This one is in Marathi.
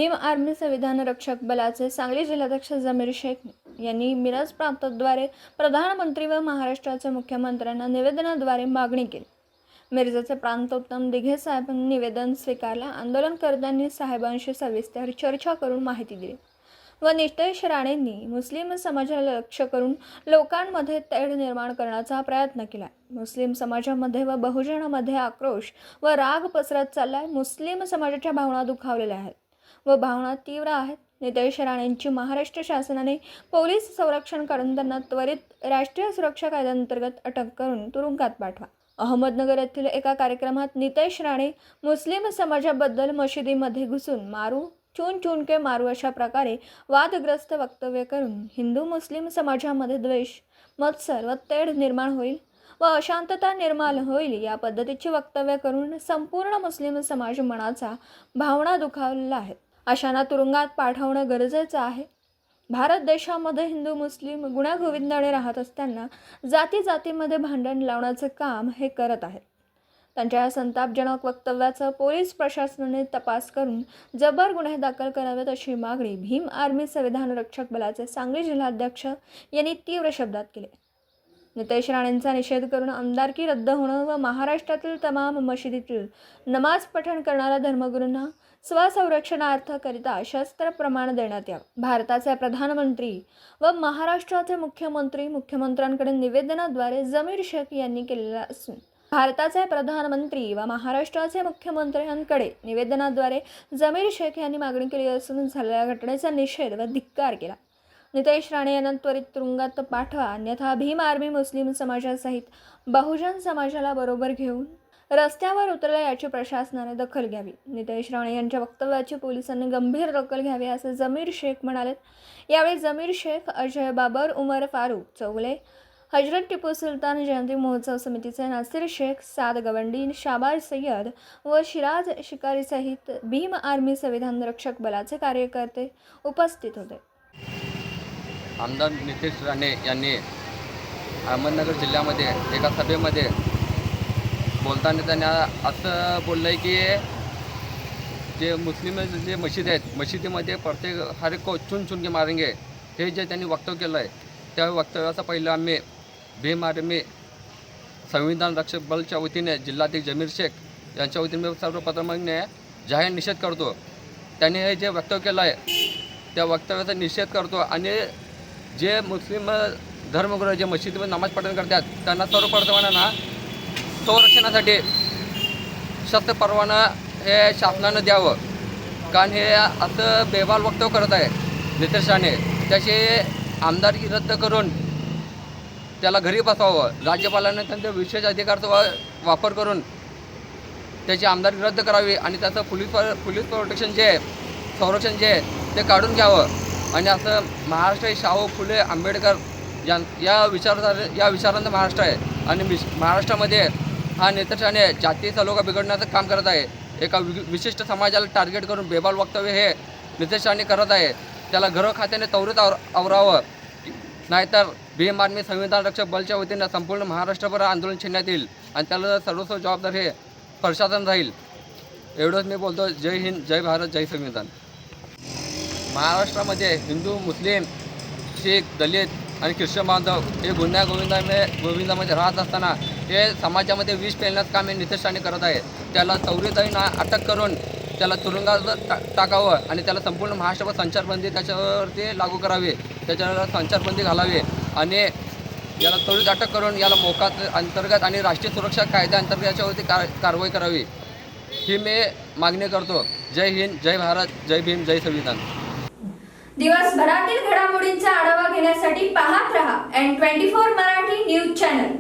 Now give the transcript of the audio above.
भीम आर्मी संविधान रक्षक बलाचे सांगली जिल्हाध्यक्ष जमीर शेख यांनी मिरज प्रांताद्वारे प्रधानमंत्री व महाराष्ट्राच्या मुख्यमंत्र्यांना निवेदनाद्वारे मागणी केली। मिरजचे प्रांतोत्तम दिघे साहेबांनी निवेदन स्वीकारले। आंदोलनकर्त्यांनी साहेबांशी सविस्तर चर्चा करून माहिती दिली व नितेश राणेंनी मुस्लिम समाजाला लक्ष्य करून लोकांमध्ये तेढ निर्माण करण्याचा प्रयत्न केला। मुस्लिम समाजामध्ये व बहुजनामध्ये आक्रोश व राग पसरत चाललाय। मुस्लिम समाजाच्या भावना दुखावलेल्या आहेत व भावना तीव्र आहेत। नितेश राणेंची महाराष्ट्र शासनाने पोलीस संरक्षण काढून त्यांना त्वरित राष्ट्रीय सुरक्षा कायद्याअंतर्गत अटक करून तुरुंगात पाठवा। अहमदनगर येथील एका कार्यक्रमात नितेश राणे मुस्लिम समाजाबद्दल मशिदीमध्ये घुसून मारू चून चून के मारू अशा प्रकारे वादग्रस्त वक्तव्य करून हिंदू मुस्लिम समाजामध्ये द्वेष मत्सर व तेढ निर्माण होईल व अशांतता निर्माण होईल या पद्धतीचे वक्तव्य करून संपूर्ण मुस्लिम समाज मनाचा भावना दुखावलेला आहे। अशांना तुरुंगात पाठवणं गरजेचं आहे। भारत देशामध्ये हिंदू मुस्लिम गुण्यागोविंदाने राहत असताना जातीमध्ये भांडण लावण्याचं काम हे करत आहेत। त्यांच्या संतापजनक वक्तव्याचा पोलीस प्रशासनाने तपास करून जबर गुन्हे दाखल करावेत अशी मागणी भीम आर्मी संविधान रक्षक बलाचे सांगली जिल्हाध्यक्ष यांनी तीव्र शब्दात केली। नितेश राणेंचा निषेध करून आमदारकी रद्द होणं व महाराष्ट्रातील तमाम मशिदीतील नमाज पठण करणाऱ्या धर्मगुरूंना स्वसंरक्षणार्थकरिता शस्त्र प्रमाण देण्यात यावं। भारताचे प्रधानमंत्री व महाराष्ट्राचे मुख्यमंत्र्यांकडे निवेदनाद्वारे जमीर शेख यांनी केलेला असून भारताचे प्रधानमंत्री व महाराष्ट्राचे मुख्यमंत्र्यांकडे निवेदनाद्वारे जमीर शेख यांनी मागणी केली असून झालेल्या घटनेचा निषेध व धिक्कार केला। नितेश राणे यांना त्वरित तुरुंगात पाठवा, अन्यथा भीम आर्मी मुस्लिम समाजासहित बहुजन समाजाला बरोबर घेऊन रस्त्यावर उतरला याची प्रशासनाने दखल घ्यावी। नितेश राणे यांच्या वक्तव्याची पोलिसांनी गंभीर दखल घ्यावी असे जमीर शेख म्हणाले। यावेळी जमीर शेख, अजय बाबर, उमर फारूक चौगले, हजरत टिपू सुलतान जयंती महोत्सव समितीचे नासिर शेख, साद गवंडी, शाबाज सय्यद व शिराज शिकारी सहित भीम आर्मी संविधान रक्षक बलाचे कार्यकर्ते उपस्थित होते। आमदार नितेश राणे यांनी अहमदनगर जिल्ह्यामध्ये एका सभेमध्ये बोलताना त्यांना असं बोललं आहे की जे मुस्लिम जे मशीद आहेत मशिदीमध्ये प्रत्येक हर को चुन चुन के मारेंगे हे जे त्यांनी वक्तव्य केलं आहे त्या वक्तव्याचा पहिलं आम्ही भीम आर्मी संविधान रक्षक बलच्या वतीने जिल्हाध्यक्ष जमीर शेख यांच्या वतीने सर्वप्रथमने जाहीर निषेध करतो। त्यांनी हे जे वक्तव्य केलं आहे त्या वक्तव्याचा निषेध करतो आणि जे मुस्लिम धर्मगुरू जे मशिदीमध्ये नमाज पठण करतात त्यांना सर्वप्रथमांना संरक्षणासाठी शस्त्र परवाना हे शासनानं द्यावं, कारण हे असं बेबाल वक्तव्य करत आहे नितेश राणे। त्याचे आमदारकी रद्द करून त्याला घरी बसवावं, राज्यपालांनी त्यांचा विशेष अधिकारचा वापर करून त्याची आमदारकी रद्द करावी आणि त्याचं पोलीस प्रोटेक्शन जे संरक्षण जे ते काढून घ्यावं आणि असं महाराष्ट्र हे शाहू फुले आंबेडकर या विचारांचा महाराष्ट्र आहे आणि महाराष्ट्रामध्ये हा नितेश राणे जाती सलोखा बिघडण्याचं काम करत आहे। एका विशिष्ट समाजाला टार्गेट करून बेबाल वक्तव्य हे नितेश राणे करत आहे। त्याला गृह खात्याने त्वरित आवरावं, नाहीतर भीम आर्मी संविधान रक्षक बलच्या वतीने संपूर्ण महाराष्ट्रभर आंदोलन छेडण्यात येईल आणि त्याला सर्वस्व जबाबदार हे प्रशासन राहील। एवढंच मी बोलतो। जय हिंद, जय भारत, जय संविधान। महाराष्ट्रामध्ये हिंदू, मुस्लिम, शीख, दलित आणि ख्रिश्चन बांधव हे गोविंदामध्ये राहत असताना हे समाजामध्ये विष पेलण्याचं काम हे नितेश राणे करत आहे। त्याला त्वरित अटक करून त्याला तुरुंगात टाकावं आणि त्याला संपूर्ण महाराष्ट्रावर संचारबंदी त्याच्यावरती लागू करावी, त्याच्यावर संचारबंदी घालावी आणि याला त्वरित अटक करून याला मोकात अंतर्गत आणि राष्ट्रीय सुरक्षा कायद्याअंतर्गत याच्यावरती कारवाई करावी ही मी मागणी करतो। जय हिंद, जय भारत, जय भीम, जय संविधान। दिवसभरातील घडामोडींचा आढावा घेण्यासाठी पाहत रहा N24 मराठी न्यूज चॅनल।